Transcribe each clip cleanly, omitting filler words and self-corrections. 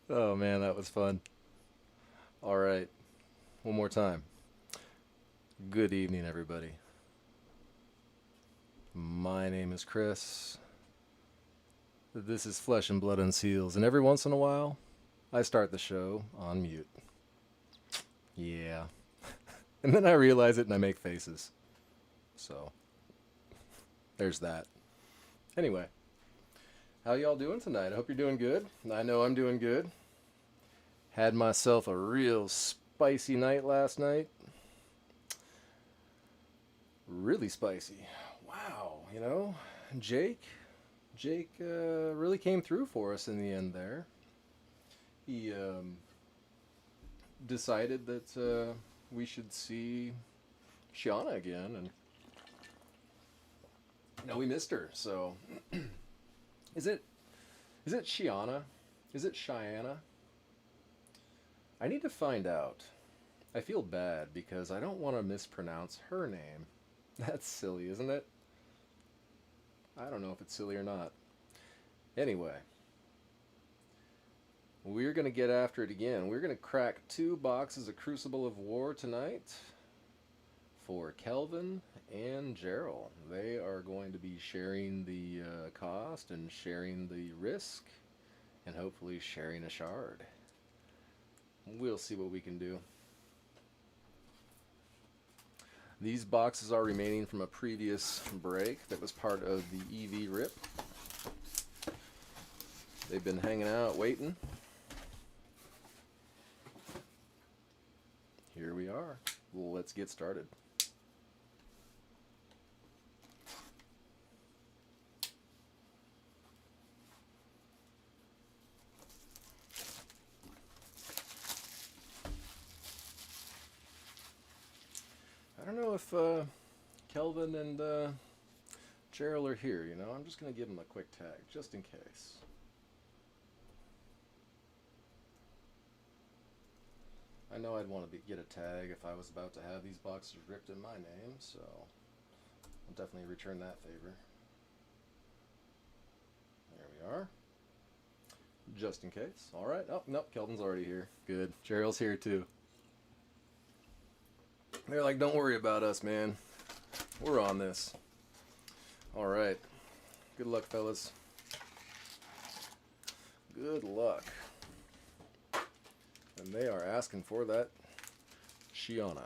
Oh man, that was fun. All right, one more time. Good evening, everybody. My name is Chris. This is Flesh and Blood and Seals, and every once in a while, I start the show on mute. Yeah. And then I realize it and I make faces. So, there's that. Anyway, how y'all doing tonight? I hope you're doing good. I know I'm doing good. Had myself a real spicy night last night. Really spicy. Wow, Jake, Jake really came through for us in the end there. He decided that we should see Shiana again, and we missed her. So, is it is it Shiana? Is it Cheyenne? I need to find out. I feel bad because I don't want to mispronounce her name. That's silly, isn't it? I don't know if it's silly or not. Anyway, we're going to get after it again. We're going to crack 2 boxes of Crucible of War tonight for Kelvin and Gerald. They are going to be sharing the cost and sharing the risk and hopefully sharing a shard. We'll see what we can do. These boxes are remaining from a previous break that was part of the EV rip. They've been hanging out waiting. Here we are. Well, let's get started. I don't know if Kelvin and Gerald are here, I'm just going to give them a quick tag, just in case. I know I'd want to get a tag if I was about to have these boxes ripped in my name, so I'll definitely return that favor. There we are. Just in case. Alright. Oh, nope, Kelvin's already here. Good. Gerald's here too. They're like, don't worry about us, man. We're on this. Alright. Good luck, fellas. Good luck. And they are asking for that Shiana.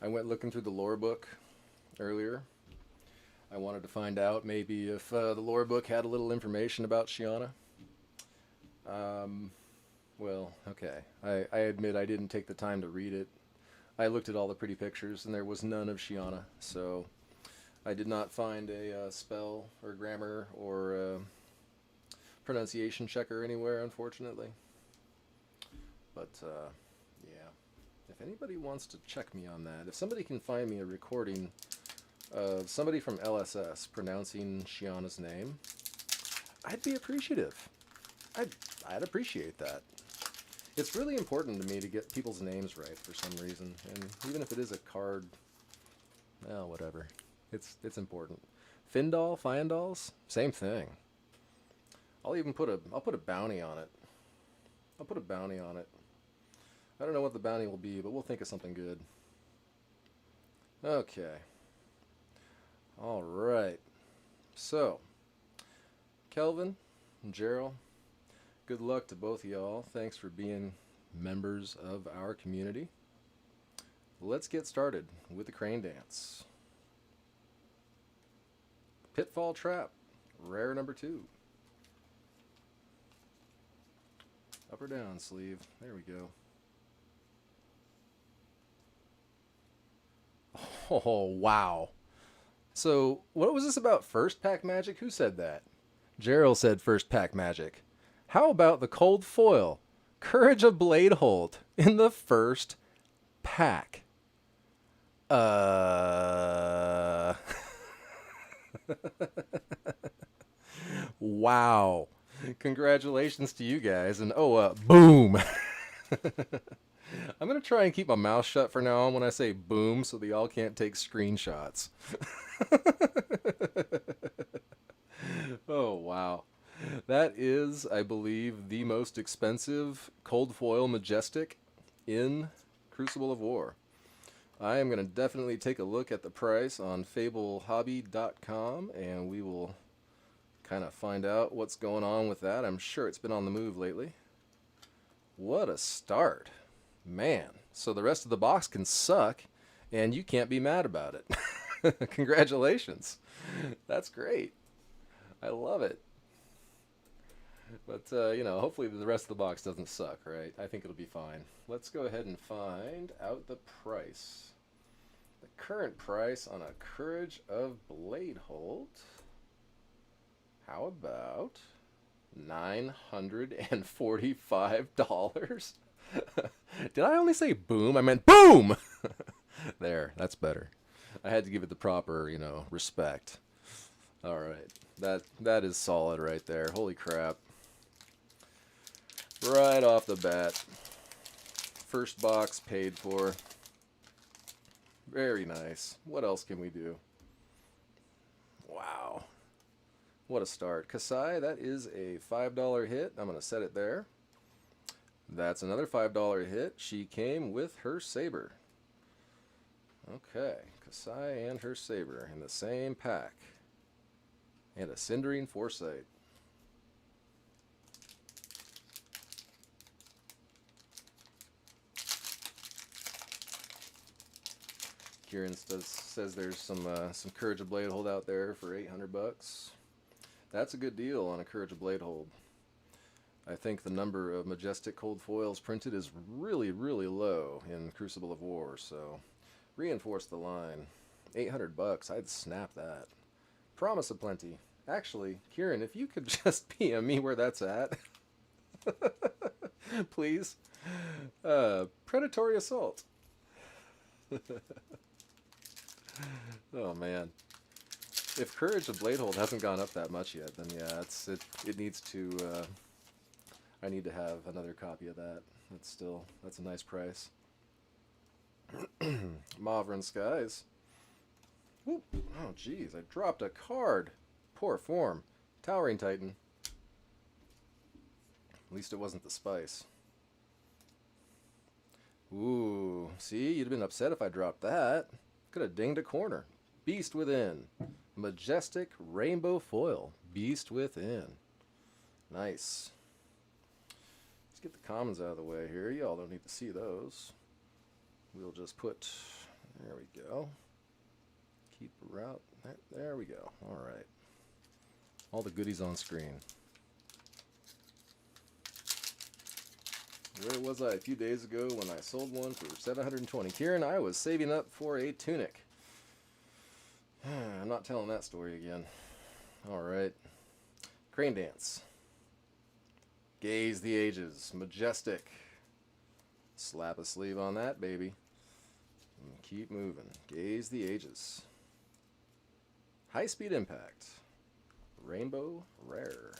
I went looking through the lore book earlier. I wanted to find out maybe if the lore book had a little information about Shiana. Well, okay. I admit I didn't take the time to read it. I looked at all the pretty pictures and there was none of Shiana, so I did not find a spell or grammar or pronunciation checker anywhere, unfortunately. But yeah, if anybody wants to check me on that, if somebody can find me a recording of somebody from LSS pronouncing Shiana's name, I'd be appreciative. I'd appreciate that. It's really important to me to get people's names right for some reason, and even if it is a card, well, whatever. It's important. Fyandals, same thing. I'll put a bounty on it. I'll put a bounty on it. I don't know what the bounty will be, but we'll think of something good. Okay. All right. So, Kelvin and Gerald, good luck to both of y'all. Thanks for being members of our community. Let's get started with the crane dance. Pitfall Trap, rare number 2. Up or down, sleeve. There we go. Oh, wow. So, what was this about first pack magic? Who said that? Gerald said first pack magic. How about the cold foil? Courage of Bladehold in the first pack. Uh. Wow. Congratulations to you guys. And boom. I'm going to try and keep my mouth shut for now on when I say boom so that y'all can't take screenshots. Oh, wow. That is, I believe, the most expensive cold foil Majestic in Crucible of War. I am going to definitely take a look at the price on fablehobby.com, and we will kind of find out what's going on with that. I'm sure it's been on the move lately. What a start. Man. So the rest of the box can suck, and you can't be mad about it. Congratulations. That's great. I love it. But, hopefully the rest of the box doesn't suck, right? I think it'll be fine. Let's go ahead and find out the price. The current price on a Courage of Bladehold. How about $945? Did I only say boom? I meant boom! There, that's better. I had to give it the proper, respect. All right. That is solid right there. Holy crap. Right off the bat. First box paid for. Very nice. What else can we do? Wow. What a start. Kasai, that is a $5 hit. I'm going to set it there. That's another $5 hit. She came with her saber. Okay. Kasai and her saber in the same pack. And a Cindering Foresight. Kieran says there's some Courage of Bladehold out there for $800. That's a good deal on a Courage of Bladehold. I think the number of Majestic cold foils printed is really, really low in Crucible of War, so reinforce the line. $800, I'd snap that. Promise of plenty. Actually, Kieran, if you could just PM me where that's at. Please. Predatory Assault. Oh man. If Courage of Bladehold hasn't gone up that much yet, then yeah, it needs to I need to have another copy of that. That's a nice price. Mavrin Skies. Whoop. Oh jeez, I dropped a card. Poor form. Towering Titan. At least it wasn't the spice. Ooh, see, you'd have been upset if I dropped that. Could have dinged a corner. Beast Within. Majestic Rainbow Foil. Beast Within. Nice. Let's get the commons out of the way here. Y'all don't need to see those. We'll just put... There we go. Keep a route. There we go. All right. All the goodies on screen. Where was I a few days ago when I sold one for 720? Kieran, I was saving up for a tunic. I'm not telling that story again. Alright. Crane Dance. Gaze the Ages. Majestic. Slap a sleeve on that, baby. And keep moving. Gaze the Ages. High Speed Impact. Rainbow Rare.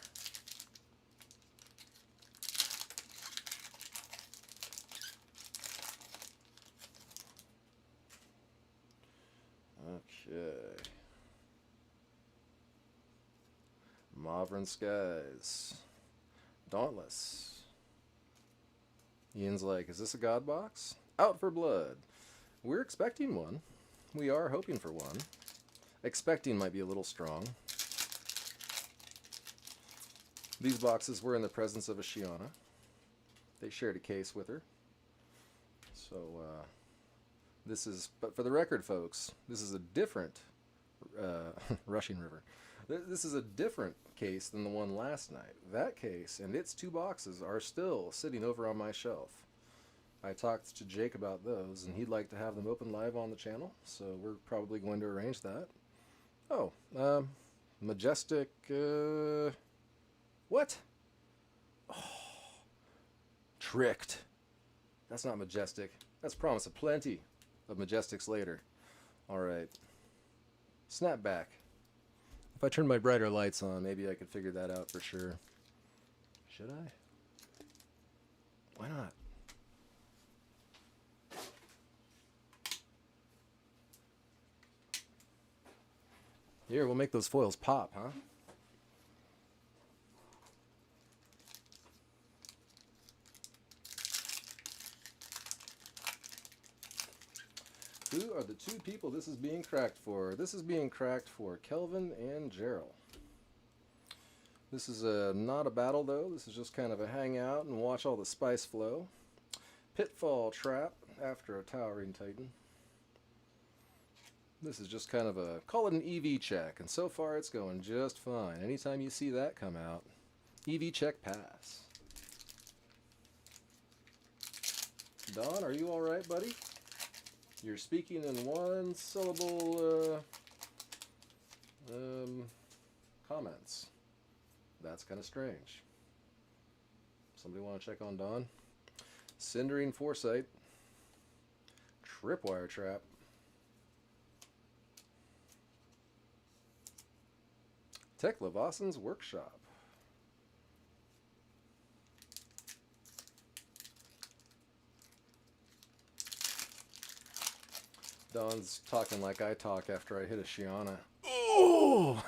Okay. Mavrin Skies. Dauntless. Ian's like, is this a God box? Out for Blood. We're expecting one. We are hoping for one. Expecting might be a little strong. These boxes were in the presence of a Shiana. They shared a case with her. So, this is, but for the record, folks, this is a different Rushing River. This is a different case than the one last night. That case and its two boxes are still sitting over on my shelf. I talked to Jake about those, and he'd like to have them open live on the channel, so we're probably going to arrange that. Oh, Majestic, what? Oh, tricked. That's not Majestic. That's Promise of Plenty of Majestics later. Alright. Snap back. If I turn my brighter lights on, maybe I could figure that out for sure. Should I? Why not? Here, we'll make those foils pop, huh? Who are the two people this is being cracked for? This is being cracked for Kelvin and Gerald. This is not a battle, though. This is just kind of a hangout and watch all the spice flow. Pitfall Trap after a Towering Titan. This is just kind of a, call it an EV check, and so far it's going just fine. Anytime you see that come out, EV check pass. Don, are you alright, buddy? You're speaking in one syllable comments. That's kind of strange. Somebody want to check on Don? Cindering Foresight. Tripwire Trap. Tech Levassen's Workshop. Don's talking like I talk after I hit a Shiana. Oh!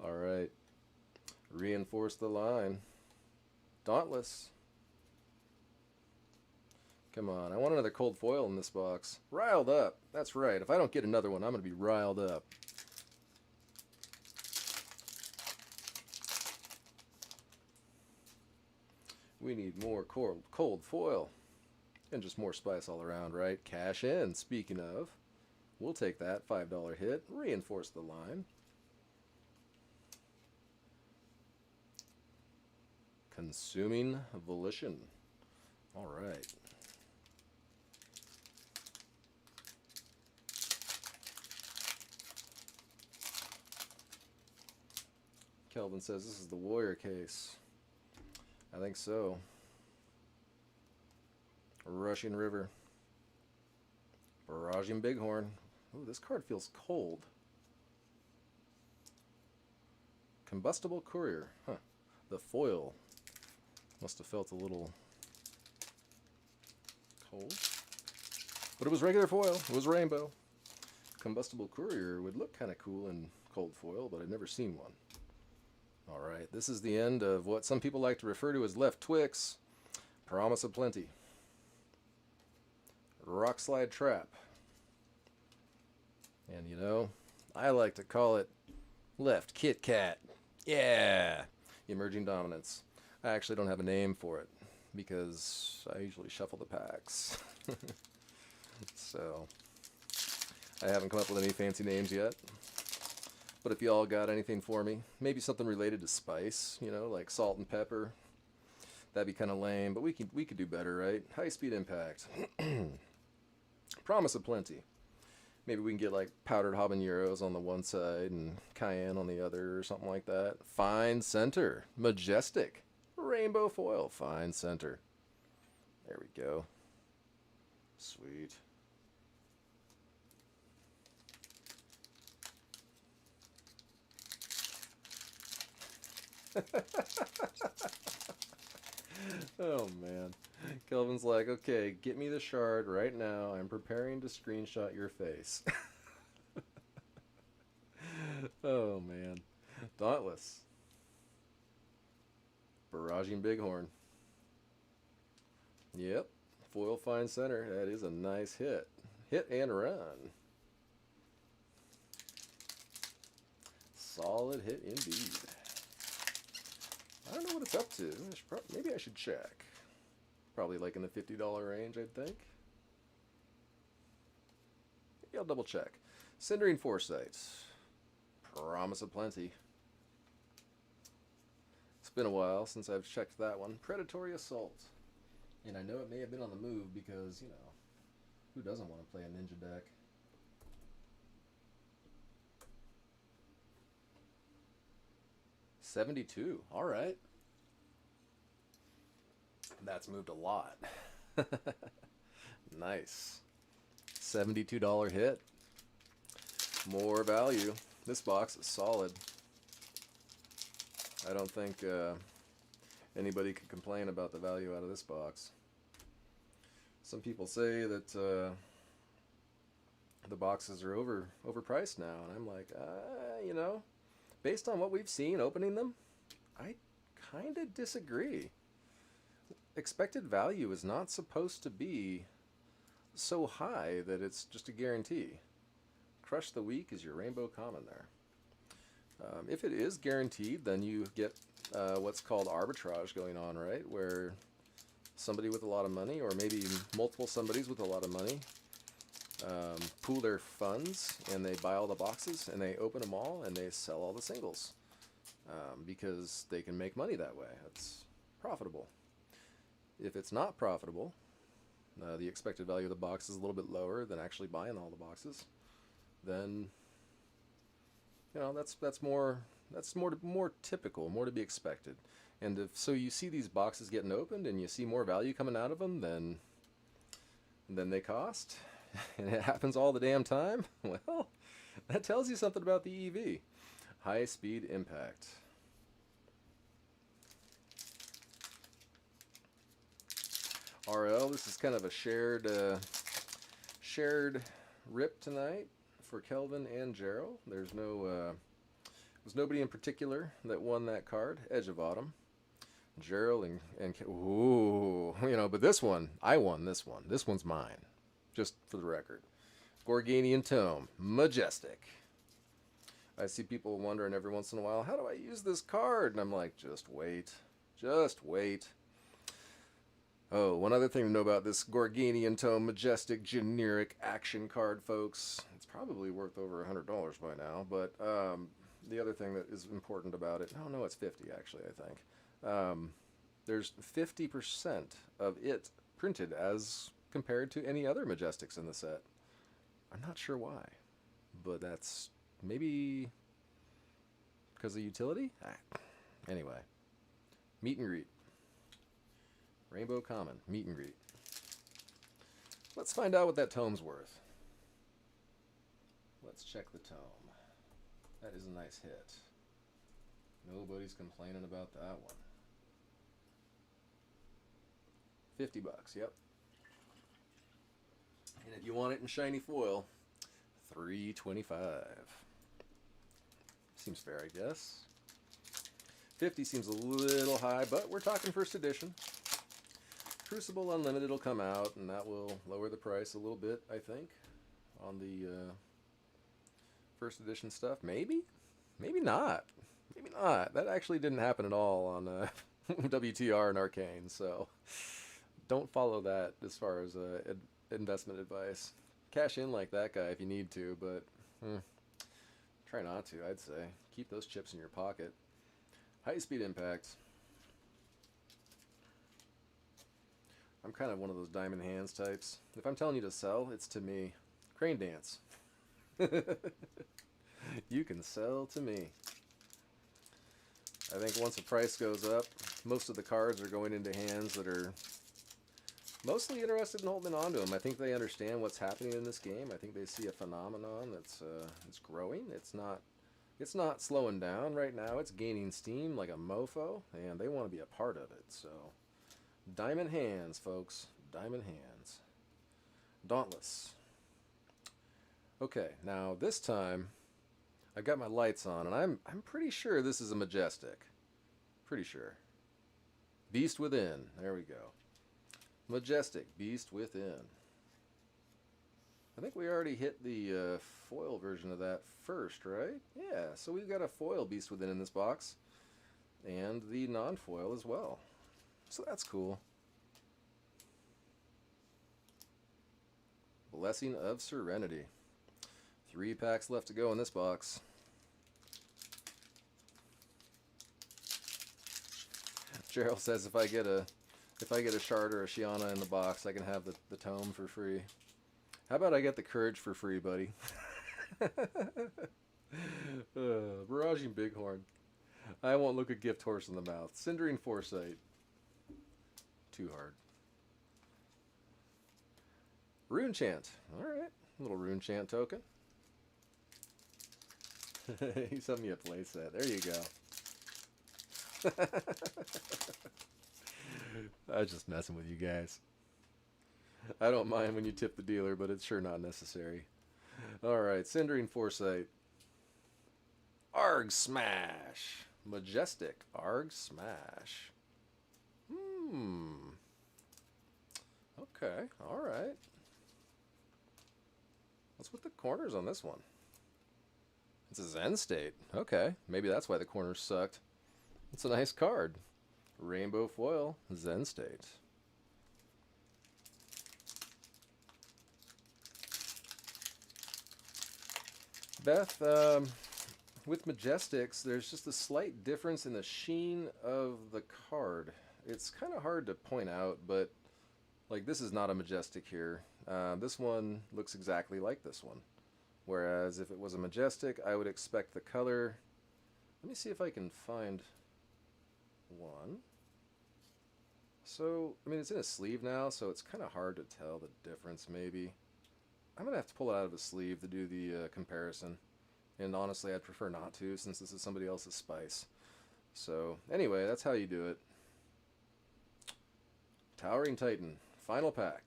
Alright. Reinforce the line. Dauntless. Come on, I want another cold foil in this box. Riled up. That's right. If I don't get another one, I'm going to be riled up. We need more cold foil. And just more spice all around, right? Cash in, speaking of. We'll take that $5 hit. Reinforce the line. Consuming Volition. All right. Kelvin says this is the Warrior case. I think so. Rushing River. Barraging Bighorn. Ooh, this card feels cold. Combustible Courier. Huh. The foil must have felt a little cold. But it was regular foil. It was rainbow. Combustible Courier would look kind of cool in cold foil, but I've never seen one. Alright, this is the end of what some people like to refer to as Left Twix. Promise of Plenty. Rock Slide Trap. And you know, I like to call it Left Kit Kat. Yeah! Emerging Dominance. I actually don't have a name for it because I usually shuffle the packs. So, I haven't come up with any fancy names yet. But if y'all got anything for me, maybe something related to spice, you know, like salt and pepper. That'd be kind of lame, but we could do better, right? High Speed Impact. Promise of Plenty. Maybe we can get like powdered habaneros on the one side and cayenne on the other or something like that. Fine Center. Majestic. Rainbow foil. Fine Center. There we go. Sweet. Oh man. Kelvin's like, okay, get me the shard right now. I'm preparing to screenshot your face. Oh man. Dauntless. Barraging Bighorn. Yep. Foil Fine Center. That is a nice hit. Hit and run. Solid hit indeed. I don't know what it's up to. Maybe I should check. Probably like in the $50 range, I'd think. Maybe I'll double check. Cindering Foresight. Promise of Plenty. It's been a while since I've checked that one. Predatory Assault. And I know it may have been on the move because, you know, who doesn't want to play a ninja deck? $72. All right. That's moved a lot. Nice. $72 hit. More value. This box is solid. I don't think anybody could complain about the value out of this box. Some people say that the boxes are overpriced now, and I'm like, you know, based on what we've seen opening them, I kind of disagree. Expected value is not supposed to be so high that it's just a guarantee. Crush the Weak is your rainbow common there. If it is guaranteed, then you get what's called arbitrage going on, right? Where somebody with a lot of money, or maybe multiple somebodies with a lot of money, pool their funds and they buy all the boxes and they open them all and they sell all the singles because they can make money that way. It's profitable. If it's not profitable, the expected value of the box is a little bit lower than actually buying all the boxes, then that's more typical, more to be expected. And if so, you see these boxes getting opened and you see more value coming out of them than they cost, and it happens all the damn time. Well, that tells you something about the EV. High speed impact. RL, this is kind of a shared rip tonight for Kelvin and Gerald. There's was nobody in particular that won that card. Edge of Autumn. Gerald and ooh, but this one, I won this one. This one's mine, just for the record. Gorganian Tome, Majestic. I see people wondering every once in a while, how do I use this card? And I'm like, just wait. Just wait. Oh, one other thing to know about this Gorganian Tome Majestic generic action card, folks. It's probably worth over $100 by now, but the other thing that is important about it, no, it's 50 actually, I think. There's 50% of it printed as compared to any other Majestics in the set. I'm not sure why, but that's maybe because of utility? Anyway, meet and greet. Rainbow Common, meet and greet. Let's find out what that tome's worth. Let's check the tome. That is a nice hit. Nobody's complaining about that one. $50, yep. And if you want it in shiny foil, $3.25. Seems fair, I guess. 50 seems a little high, but we're talking first edition. Crucible Unlimited will come out, and that will lower the price a little bit, I think, on the first edition stuff. Maybe? Maybe not. Maybe not. That actually didn't happen at all on WTR and Arcane, so don't follow that as far as investment advice. Cash in like that guy if you need to, but try not to, I'd say. Keep those chips in your pocket. High speed impact. I'm kind of one of those diamond hands types. If I'm telling you to sell, it's to me. Crane dance. You can sell to me. I think once the price goes up, most of the cards are going into hands that are mostly interested in holding on to them. I think they understand what's happening in this game. I think they see a phenomenon that's it's growing. It's not slowing down right now. It's gaining steam like a mofo, and they want to be a part of it. So, diamond hands, folks. Diamond hands. Dauntless. Okay, now this time I've got my lights on, and I'm pretty sure this is a Majestic. Pretty sure. Beast Within. There we go. Majestic Beast Within. I think we already hit the foil version of that first, right? Yeah, so we've got a foil Beast Within in this box, and the non-foil as well. So that's cool. Blessing of Serenity. 3 packs left to go in this box. Gerald says if I get a shard or a Shiana in the box, I can have the tome for free. How about I get the courage for free, buddy? Barraging Bighorn. I won't look a gift horse in the mouth. Cindering Foresight. Too hard. Rune Chant. Alright. Little Rune Chant token. He sent me a playset. There you go. I was just messing with you guys. I don't mind when you tip the dealer, but it's sure not necessary. Alright, Cindering Foresight. Arg Smash. Majestic Arg Smash. Okay, alright. What's with the corners on this one? It's a Zen State. Okay, maybe that's why the corners sucked. It's a nice card. Rainbow foil, Zen State. Beth, with Majestics, there's just a slight difference in the sheen of the card. It's kind of hard to point out, but like this is not a Majestic here. This one looks exactly like this one. Whereas if it was a Majestic, I would expect the color. Let me see if I can find one. So, I mean, it's in a sleeve now, so it's kind of hard to tell the difference, maybe. I'm going to have to pull it out of a sleeve to do the comparison. And honestly, I'd prefer not to, since this is somebody else's spice. So, anyway, that's how you do it. Towering Titan, final pack.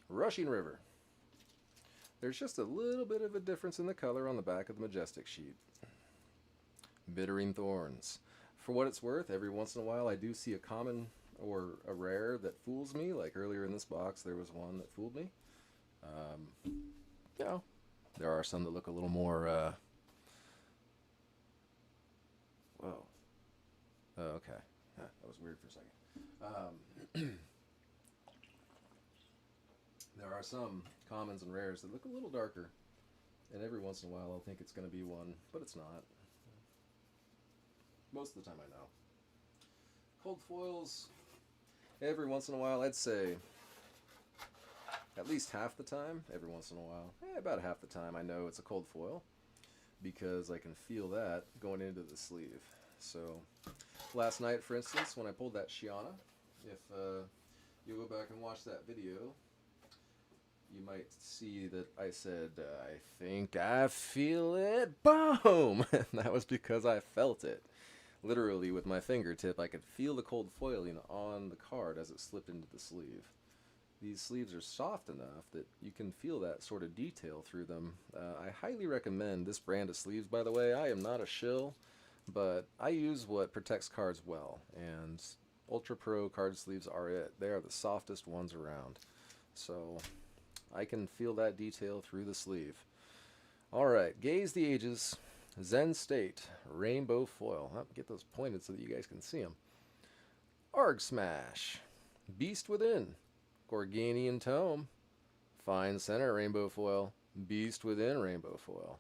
Rushing River. There's just a little bit of a difference in the color on the back of the Majestic sheet. Bittering Thorns. For what it's worth, every once in a while I do see a common or a rare that fools me. Like earlier in this box, there was one that fooled me. You know, there are some that look a little more, whoa. Oh, okay. That was weird for a second. There are some commons and rares that look a little darker. And every once in a while I'll think it's going to be one, but it's not. Most of the time I know. Cold foils, every once in a while, I'd say at least half the time, every once in a while, about half the time I know it's a cold foil because I can feel that going into the sleeve. So last night, for instance, when I pulled that Shiana, if you go back and watch that video, you might see that I said, I think I feel it, boom! And that was because I felt it. Literally, with my fingertip, I could feel the cold foiling on the card as it slipped into the sleeve. These sleeves are soft enough that you can feel that sort of detail through them. I highly recommend this brand of sleeves, by the way. I am not a shill, but I use what protects cards well, and Ultra Pro card sleeves are it. They are the softest ones around. So I can feel that detail through the sleeve. Alright, Gaze the Ages. Zen State, Rainbow Foil. I'll get those pointed so that you guys can see them. Arg Smash, Beast Within, Gorganian Tome, Fine Center Rainbow Foil, Beast Within Rainbow Foil.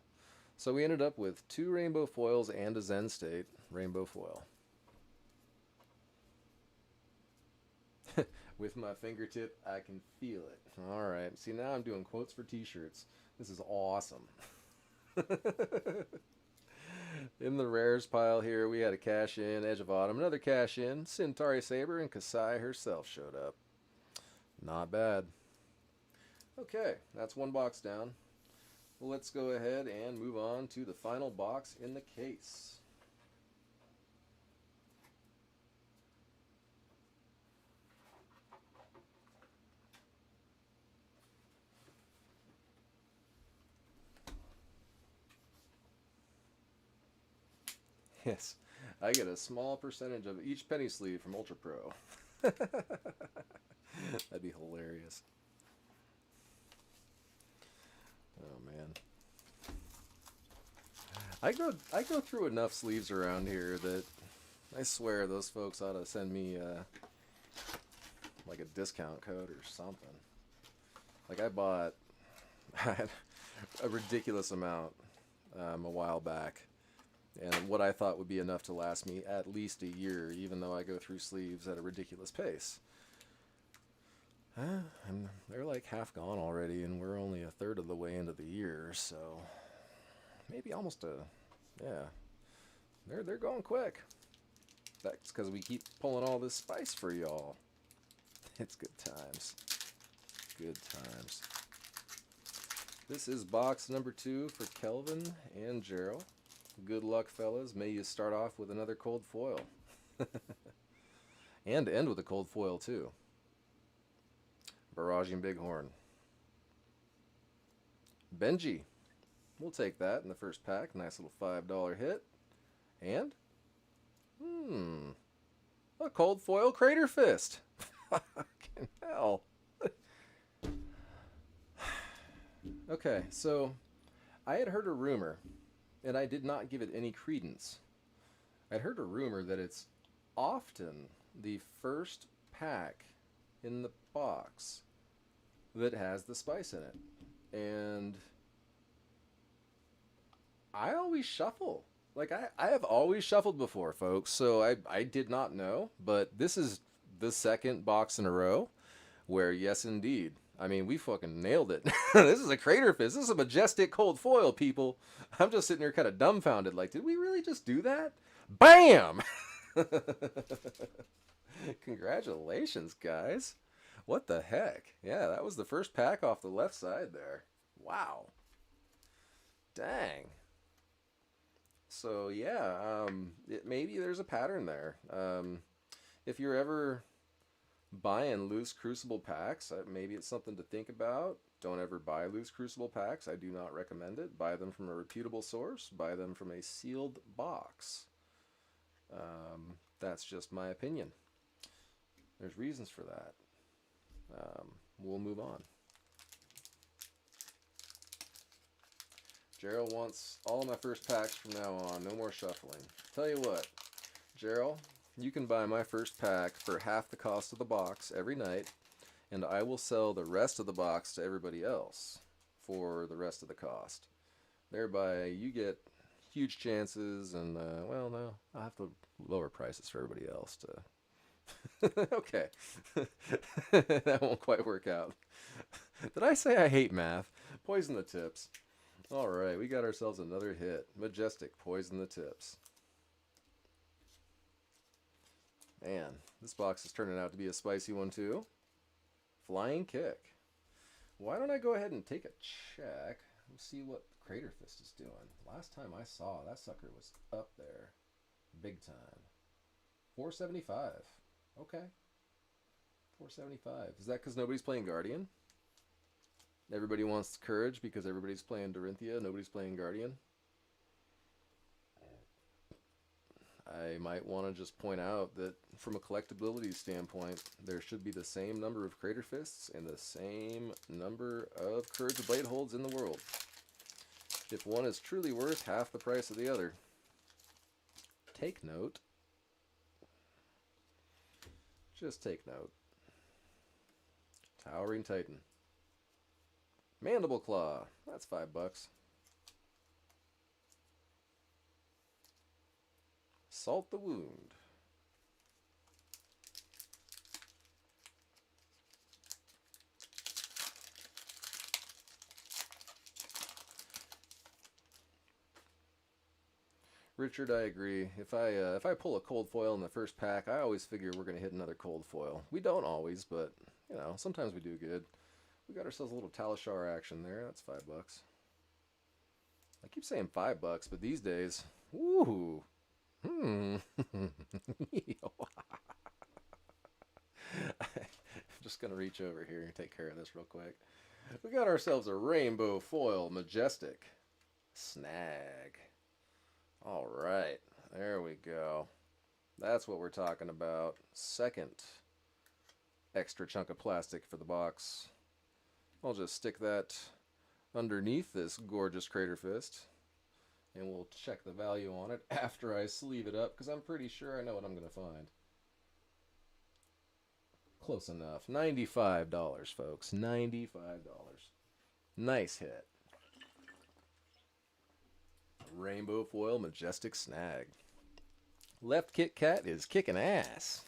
So we ended up with 2 Rainbow Foils and a Zen State Rainbow Foil. With my fingertip, I can feel it. Alright, see now I'm doing quotes for t-shirts. This is awesome. In the rares pile here, we had a cash in, Edge of Autumn, another cash in, Centauri Saber, and Kasai herself showed up. Not bad. Okay, that's one box down. Well, let's go ahead and move on to the final box in the case. Yes, I get a small percentage of each penny sleeve from Ultra Pro. That'd be hilarious. Oh man. I go through enough sleeves around here that I swear those folks ought to send me like a discount code or something. Like I bought a ridiculous amount a while back. And what I thought would be enough to last me at least a year, even though I go through sleeves at a ridiculous pace. And they're like half gone already, and we're only a third of the way into the year, so maybe almost yeah. They're going quick. That's because we keep pulling all this spice for y'all. It's good times. Good times. This is box number 2 for Kelvin and Gerald. Good luck, fellas. May you start off with another cold foil. And end with a cold foil, too. Barraging Bighorn. Benji. We'll take that in the first pack. Nice little $5 hit. And? A cold foil Crater Fist. Fucking hell. Okay, so I had heard a rumor, and I did not give it any credence. I'd heard a rumor that it's often the first pack in the box that has the spice in it. And I always shuffle. Like I have always shuffled before, folks. So I did not know, but this is the second box in a row where yes indeed. I mean, we fucking nailed it. This is a crater fist. This is a majestic cold foil, people. I'm just sitting here kind of dumbfounded. Like, did we really just do that? Bam! Congratulations, guys. What the heck? Yeah, that was the first pack off the left side there. Wow. Dang. So yeah, maybe there's a pattern there. If you're ever buying loose Crucible packs, maybe it's something to think about. Don't ever buy loose Crucible packs. I do not recommend it. Buy them from a reputable source. Buy them from a sealed box. That's just my opinion. There's reasons for that. We'll move on. Gerald wants all of my first packs from now on. No more shuffling. Tell you what, Gerald, you can buy my first pack for half the cost of the box every night, and I will sell the rest of the box to everybody else for the rest of the cost. Thereby, you get huge chances, and, well, no, I'll have to lower prices for everybody else to... Okay. That won't quite work out. Did I say I hate math? Poison the tips. Alright, we got ourselves another hit. Majestic, poison the tips. Man, this box is turning out to be a spicy one too. Flying kick. Why don't I go ahead and take a check and see what Crater Fist is doing? Last time I saw, that sucker was up there. Big time. 475. Okay. 475. Is that because nobody's playing Guardian? Everybody wants Courage because everybody's playing Dorinthia, nobody's playing Guardian? I might want to just point out that from a collectability standpoint, there should be the same number of Crater Fists and the same number of Courage Blade Holds in the world. If one is truly worth half the price of the other. Take note. Just take note. Towering Titan. Mandible Claw. That's $5. Salt the Wound. Richard, I agree. If I pull a cold foil in the first pack, I always figure we're going to hit another cold foil. We don't always, but, you know, sometimes we do good. We got ourselves a little Talishar action there. That's $5. I keep saying $5, but these days, woo, I'm just gonna reach over here and take care of this real quick. We got ourselves a rainbow foil majestic snag. All right, there we go. That's what we're talking about. Second extra chunk of plastic for the box. I'll just stick that underneath this gorgeous Crater Fist, and we'll check the value on it after I sleeve it up, because I'm pretty sure I know what I'm going to find. Close enough. $95, folks. $95. Nice hit. Rainbow foil majestic snag. Left Kit Kat is kicking ass.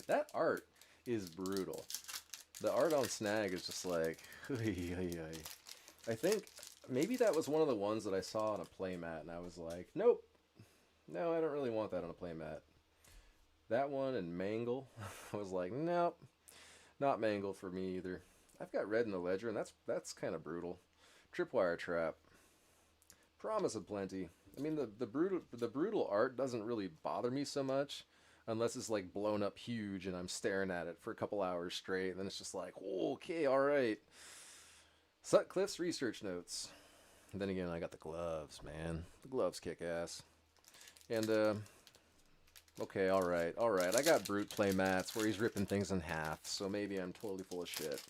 That art is brutal. The art on Snag is just like, I think maybe that was one of the ones that I saw on a playmat, and I was like, nope, no, I don't really want that on a playmat. That one and Mangle, I was like, nope, not Mangle for me either. I've got red in the ledger, and that's kind of brutal. Tripwire Trap. Promise of Plenty. I mean, the brutal art doesn't really bother me so much, unless it's like blown up huge and I'm staring at it for a couple hours straight, and then it's just like, okay, all right. Sutcliffe's research notes. And then again, I got the gloves, man. The gloves kick ass. And okay, all right. I got Brute play mats where he's ripping things in half, so maybe I'm totally full of shit.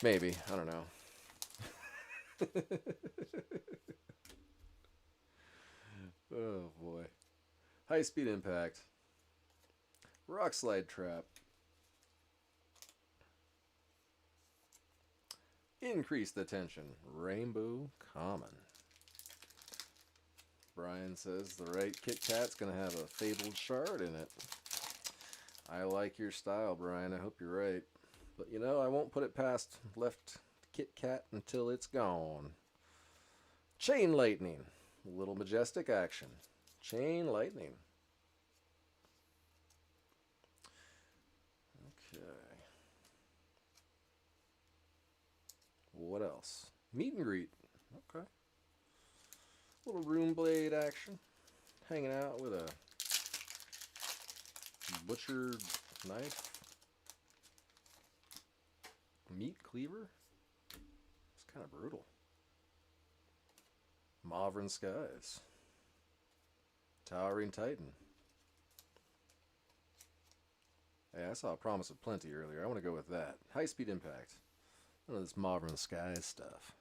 Maybe. I don't know. Oh boy. High speed impact. Rock slide trap. Increase the tension. Rainbow common. Brian says the right Kit Kat's gonna have a fabled shard in it. I like your style, Brian. I hope you're right. But you know, I won't put it past left Kit Kat until it's gone. Chain lightning. Little majestic action. Chain lightning. Okay. What else? Meet and greet. Okay. Little room blade action. Hanging out with a butcher knife. Meat cleaver. It's kind of brutal. Mauvern Skies. Towering Titan. Hey, I saw a Promise of Plenty earlier. I want to go with that. High speed impact. None of this Mauvern Skies stuff.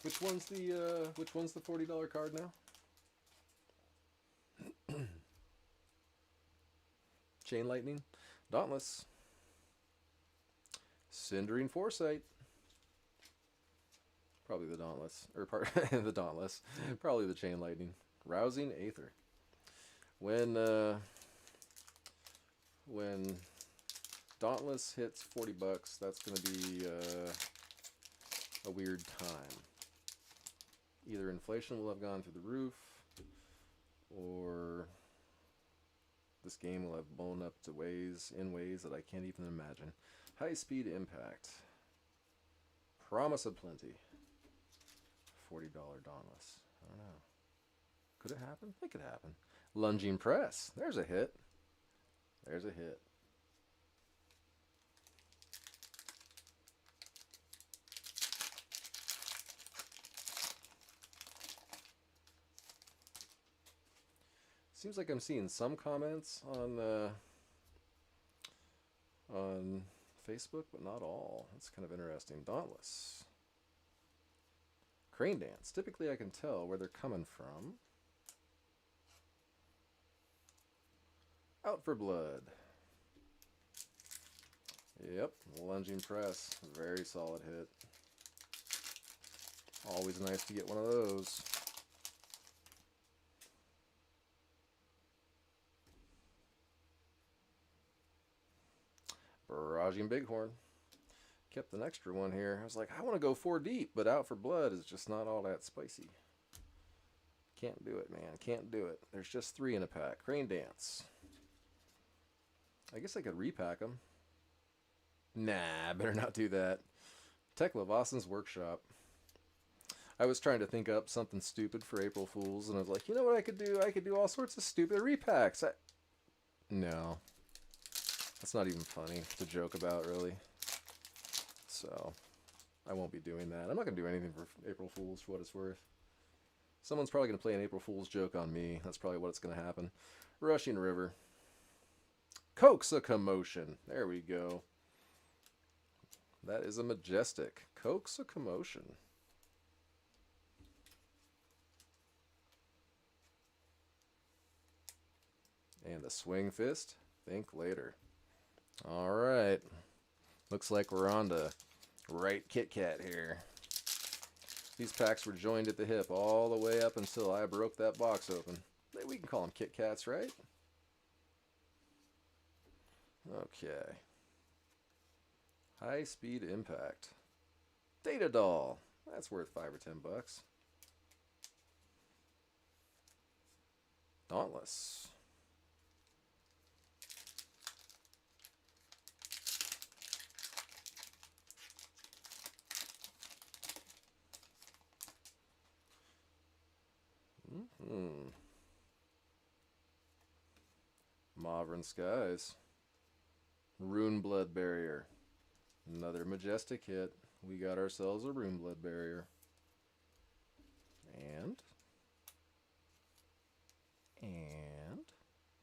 Which one's the $40 card now? Chain Lightning. Dauntless. Cindering Foresight. Probably the Dauntless. Or the Dauntless. Probably the Chain Lightning. Rousing Aether. When Dauntless hits $40, that's going to be a weird time. Either inflation will have gone through the roof, or this game will have blown up in ways that I can't even imagine. High speed impact. Promise of Plenty. $40 Dauntless. I don't know. Could it happen? It could happen. Lunging Press. There's a hit. There's a hit. Seems like I'm seeing some comments on Facebook, but not all. That's kind of interesting. Dauntless. Crane Dance. Typically I can tell where they're coming from. Out for Blood. Yep, Lunging Press. Very solid hit. Always nice to get one of those. Barraging Bighorn. Kept an extra one here. I was like, I want to go 4 deep, but Out for Blood is just not all that spicy. Can't do it, man. Can't do it. There's just 3 in a pack. Crane Dance. I guess I could repack them. Nah, better not do that. Tekla Vosson's Workshop. I was trying to think up something stupid for April Fools, and I was like, you know what I could do? I could do all sorts of stupid repacks. No. That's not even funny to joke about, really. So, I won't be doing that. I'm not going to do anything for April Fools, for what it's worth. Someone's probably going to play an April Fool's joke on me. That's probably what's going to happen. Rushing River. Coax a Commotion. There we go. That is a majestic. Coax a Commotion. And the Swing Fist. Think later. Alright. Looks like we're on to right Kit Kat here. These packs were joined at the hip all the way up until I broke that box open. We can call them Kit Kats, right? Okay. High speed impact. Data Doll. That's worth $5 or $10. Dauntless. Mauvern Skies. Rune Blood Barrier. Another majestic hit. We got ourselves a Rune Blood Barrier. And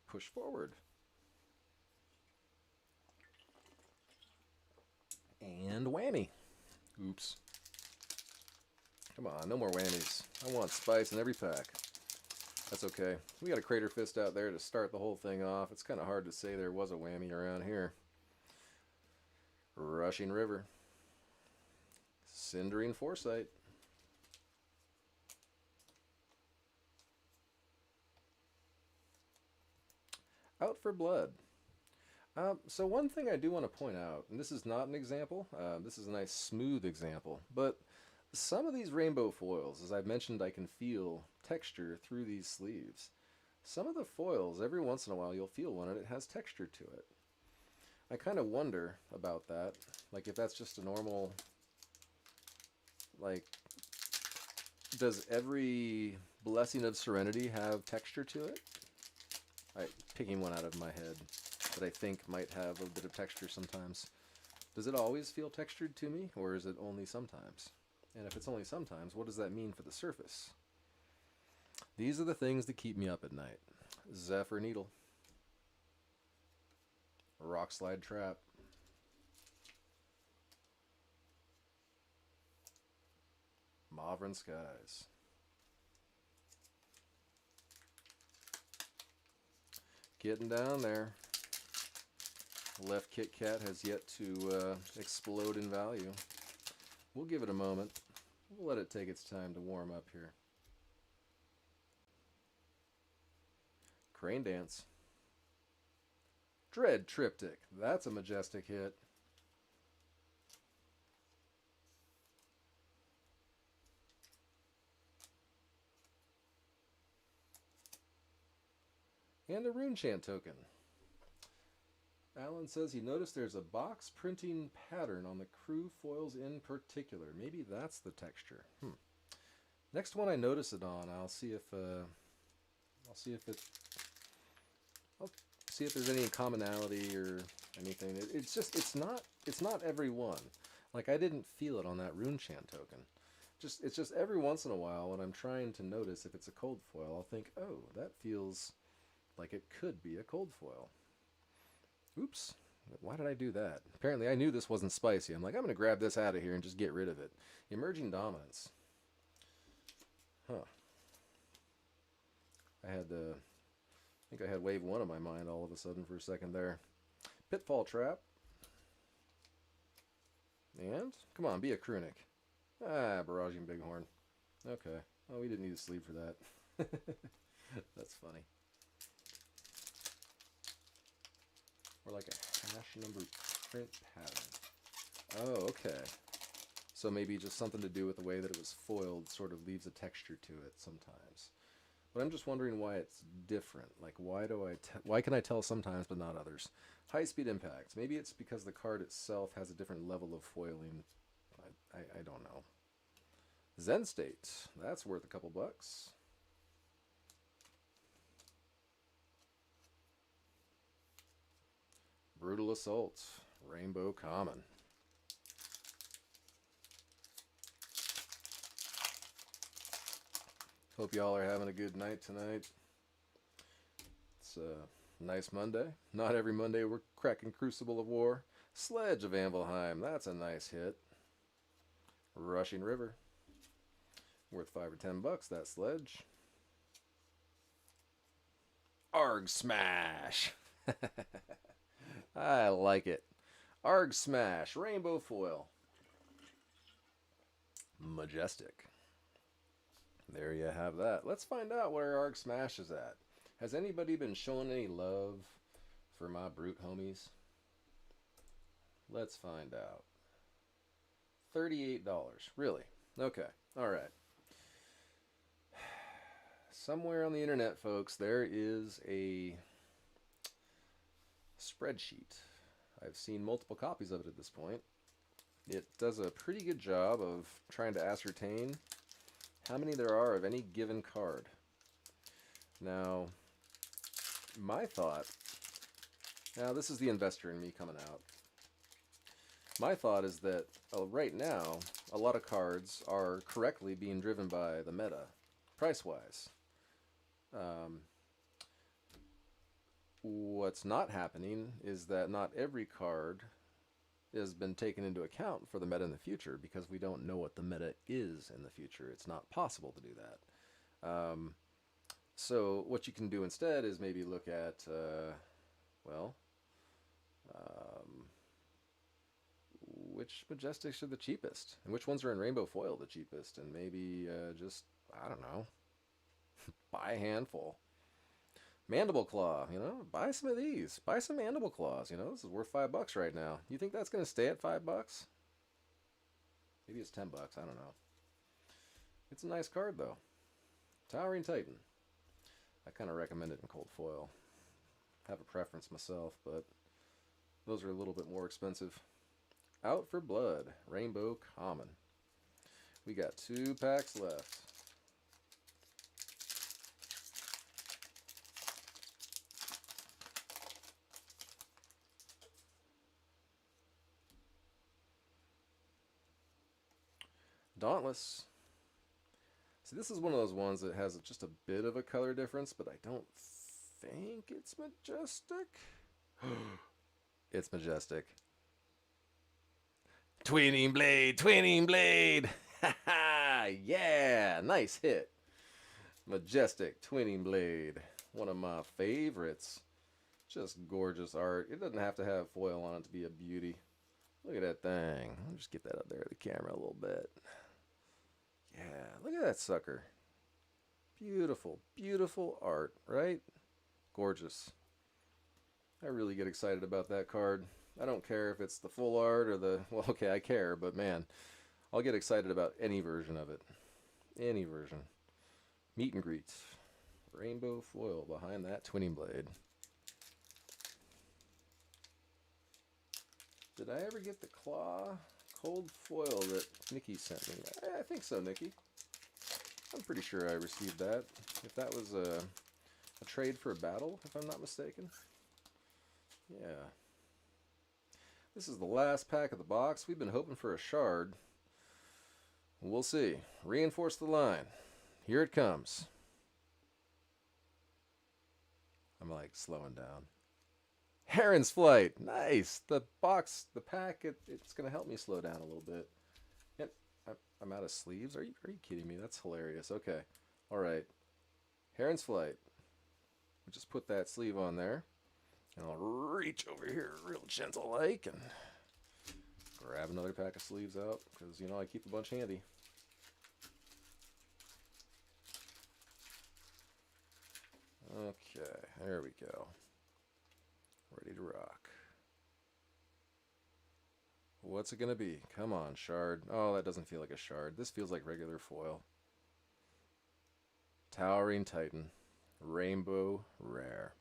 push forward. And whammy. Oops. Come on, no more whammies. I want spice in every pack. That's okay. We got a Crater Fist out there to start the whole thing off. It's kind of hard to say there was a whammy around here. Rushing River. Cindering Foresight. Out for Blood. So one thing I do want to point out, and this is not an example, this is a nice smooth example, but some of these rainbow foils, as I've mentioned, I can feel texture through these sleeves. Some of the foils, every once in a while you'll feel one and it has texture to it. I kind of wonder about that, like if that's just a normal, like, does every Blessing of Serenity have texture to it? Picking one out of my head that I think might have a bit of texture sometimes. Does it always feel textured to me, or is it only sometimes? And if it's only sometimes, what does that mean for the surface? These are the things that keep me up at night. Zephyr Needle. Rock Slide Trap. Mauvrin Skies. Getting down there. Left Kit Kat has yet to explode in value. We'll give it a moment. We'll let it take its time to warm up here. Crane Dance. Dread Triptych. That's a majestic hit. And a Rune Chant token. Alan says he noticed there's a box printing pattern on the crew foils in particular. Maybe that's the texture. Next one I notice it on, I'll see if there's any commonality or anything. It's not every one. Like I didn't feel it on that Rune Chant token. It's just every once in a while when I'm trying to notice if it's a cold foil, I'll think, oh, that feels like it could be a cold foil. Oops. Why did I do that? Apparently I knew this wasn't spicy. I'm like, I'm going to grab this out of here and just get rid of it. Emerging Dominance. Huh. I think I had wave one on my mind all of a sudden for a second there. Pitfall Trap. And, come on, be a Krunic. Barraging Bighorn. Okay. Oh, we didn't need a sleeve for that. That's funny. Or like a hash number print pattern. Oh, okay. So maybe just something to do with the way that it was foiled sort of leaves a texture to it sometimes. But I'm just wondering why it's different. Like, why can I tell sometimes but not others? High Speed Impact. Maybe it's because the card itself has a different level of foiling. I don't know. Zen State. That's worth a couple bucks. Brutal Assault. Rainbow Common. Hope y'all are having a good night tonight. It's a nice Monday. Not every Monday we're cracking Crucible of War. Sledge of Anvilheim. That's a nice hit. Rushing River. Worth 5 or 10 bucks, that sledge. Arg Smash. I like it. Arg Smash. Rainbow foil. Majestic. There you have that. Let's find out where Arg Smash is at. Has anybody been showing any love for my brute homies? Let's find out. $38. Really? Okay. Alright. Somewhere on the internet, folks, there is a spreadsheet. I've seen multiple copies of it at this point. It does a pretty good job of trying to ascertain how many there are of any given card. Now, my thought, now this is the investor in me coming out. My thought is that right now, a lot of cards are correctly being driven by the meta, price-wise. What's not happening is that not every card has been taken into account for the meta in the future because we don't know what the meta is in the future. It's not possible to do that. So what you can do instead is maybe look at, well, um, which Majestics are the cheapest, and which ones are in Rainbow Foil the cheapest, and maybe just, I don't know, buy a handful. Mandible Claw, buy some of these. Buy some Mandible Claws, this is worth $5 right now. You think that's going to stay at $5? Maybe it's $10, I don't know. It's a nice card, though. Towering Titan. I kind of recommend it in cold foil. I have a preference myself, but those are a little bit more expensive. Out for Blood, Rainbow Common. We got 2 packs left. Dauntless. See, this is one of those ones that has just a bit of a color difference, but I don't think it's Majestic. It's Majestic. Twinning Blade, Twinning Blade! Ha ha! Yeah! Nice hit. Majestic Twinning Blade. One of my favorites. Just gorgeous art. It doesn't have to have foil on it to be a beauty. Look at that thing. I'll just get that up there at the camera a little bit. Yeah, look at that sucker. Beautiful, beautiful art, right? Gorgeous. I really get excited about that card. I don't care if it's the full art or the... Well, okay, I care, but man, I'll get excited about any version of it. Any version. Meet and greets. Rainbow foil behind that Twinning Blade. Did I ever get the claw cold foil that Nikki sent me? I think so, Nikki. I'm pretty sure I received that. If that was a trade for a battle, if I'm not mistaken. Yeah. This is the last pack of the box. We've been hoping for a shard. We'll see. Reinforce the line. Here it comes. I'm like slowing down. Heron's Flight. Nice. The box, the pack, it's going to help me slow down a little bit. Yep. I'm out of sleeves. Are you kidding me? That's hilarious. Okay. All right. Heron's Flight. We'll just put that sleeve on there. And I'll reach over here real gentle like and grab another pack of sleeves out because, I keep a bunch handy. Okay, there we go. Ready to rock. What's it going to be? Come on, shard. Oh, that doesn't feel like a shard. This feels like regular foil. Towering Titan. Rainbow Rare.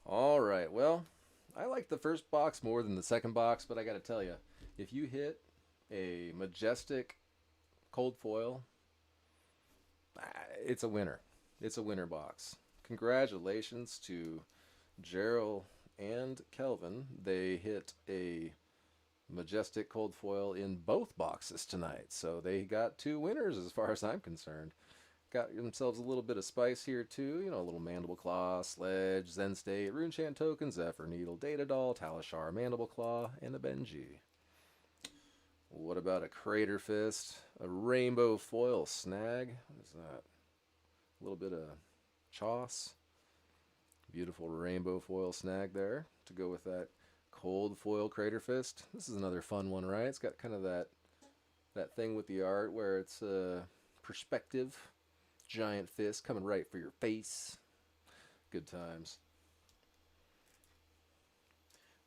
All right, well, I like the first box more than the second box, but I got to tell you, if you hit a Majestic cold foil, it's a winner. It's a winner box. Congratulations to Gerald and Kelvin. They hit a Majestic cold foil in both boxes tonight, so they got 2 winners as far as I'm concerned. Got themselves a little bit of spice here too, a little Mandible Claw, Sledge, Zen State, Runechant Token, Zephyr Needle, Data Doll, Talishar, Mandible Claw, and a Benji. What about a Crater Fist, a Rainbow Foil Snag? What is that? A little bit of Choss. Beautiful Rainbow Foil Snag there to go with that cold foil Crater Fist. This is another fun one, right? It's got kind of that thing with the art where it's perspective. Giant fist coming right for your face. Good times.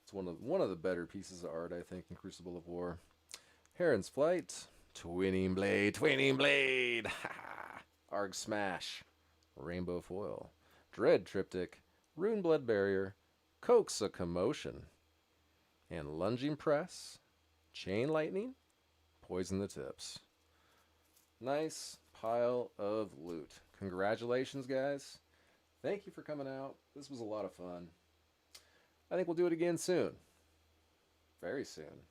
It's one of the better pieces of art, I think, in Crucible of War. Heron's Flight. Twinning Blade, Twinning Blade. Arg Smash. Rainbow Foil. Dread Triptych. Rune Blood Barrier. Coax a Commotion. And Lunging Press. Chain Lightning. Poison the Tips. Nice pile of loot. Congratulations, guys. Thank you for coming out. This was a lot of fun. I think we'll do it again soon. Very soon.